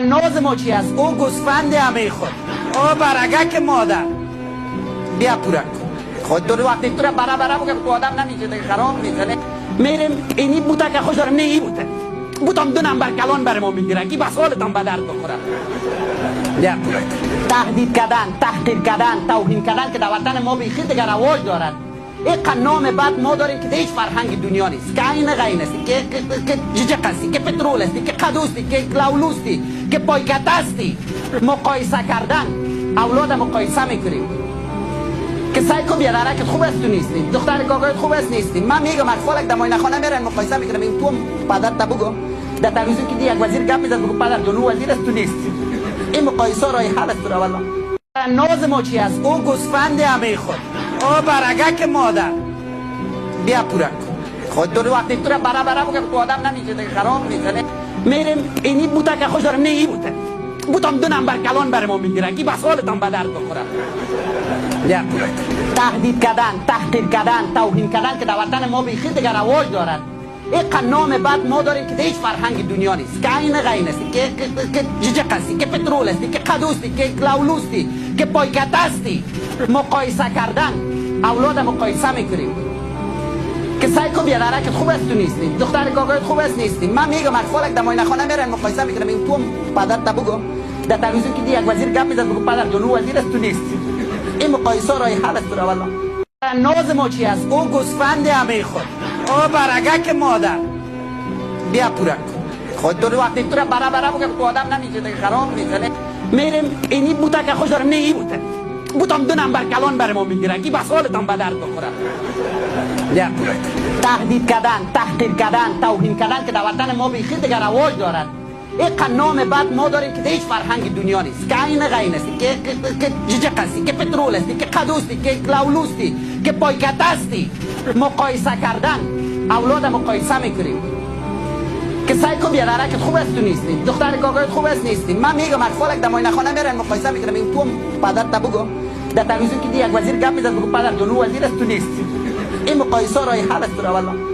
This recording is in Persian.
ناز ما چی است؟ او گوسفند همه خود، او برگک مادر. بیا پورک خود تو وقتی تو را برا بگم تو آدم نمیشه دیگه خراب میزنه. میریم اینی بوتا که خوش دارم، نه ای بوته بوتام دو نمبر کلان بر ما میگیرن که بس حالتان به درد بخوره. بیا پورک تهدید کردن، تحقیر کردن، توهین کردن که در وطن ما بیخی دیگر رواج دارد. این نام بعد ما داریم که هیچ فرهنگ دنیا نیست، که این غین است، که ججق است، که پترول است، که قدوستی، که لولوستی، که پایکت استی. مقایسه کردن، اولاد مقایسه میکنیم که سعی کن بیادرکت خوب است تو نیستی، دختر کاکایت خوب است نیستی. من میگم اطفالک در ماینه خانه میرن مقایسه میکنم، این تو پدرت تا بگو در تلویزیون که دی یک وزیر گپ میزد بگو پدر جون وزیر است تو نیستی. این مقایسه رای حل است تو والله. ناز ما چی است؟ او گوسفند همه خود، او برگک مادر. بیا پورک خود تو وقتی تو را برا بگم تو آدم نمیشه دیگه خراب میزنه. میریم اینی بوتا که خوش دارم، نه ای بوته بوتام دو نمبر کلان بر ما میگیرن که بس حالتان به درد بخوره. بیا پورک تهدید کردن، تحقیر کردن، توهین کردن که در وطن ما بیخی دیگر رواج دارد. این نام بعد ما داریم که هیچ فرهنگ دنیا نیست، که این غین است، که ججق است، که پترول است، که قدوستی، که لولوستی، که پایکت استی. مقایسه کردن، اولاد مقایسه میکنیم که سعی کن بیادرکت خوب است تو نیستی، دختر کاکایت خوب است نیستی. من میگم اطفالک در ماینه خانه میرن مقایسه میکنم، این تو پدرت تا بگو در تلویزیون که دی یک وزیر گپ میزد بگو پدر جون وزیر است تو نیستی. این مقایسه رای حل است تو والله. ناز ما چی است؟ او گوسفند همه خود، او برگک مادر. بیا پورک خود تو وقتی تو را برا بگم تو آدم نمیشه دیگه خراب میزنه. میریم اینی بوتا که خوش دارم، نه ای بوته بوتام دو نمبر کلان بر ما میگیرن که بس حالتان به درد بخوره. بیا پورک تهدید کردن، تحقیر کردن، توهین کردن که در وطن ما بیخی دیگر رواج دارد. این نام بعد ما داریم که هیچ فرهنگ دنیا نیست، که این غین است، که ججق است، که پترول است، که قدوستی، که لولوستی، که پایکت استی. مقایسه کردن، اولاد مقایسه میکنیم که سعی کن بیادرکت خوب است تو نیستی، دختر کاکایت خوب است نیستی. من میگم اطفالک در ماینه خانه میرن مقایسه میکنم، این تو پدرت تا بگو در تلویزیون که دی یک وزیر گپ میزد بگو پدر جون وزیر است تو نیستی. این مقایسه رای حل است تو والله.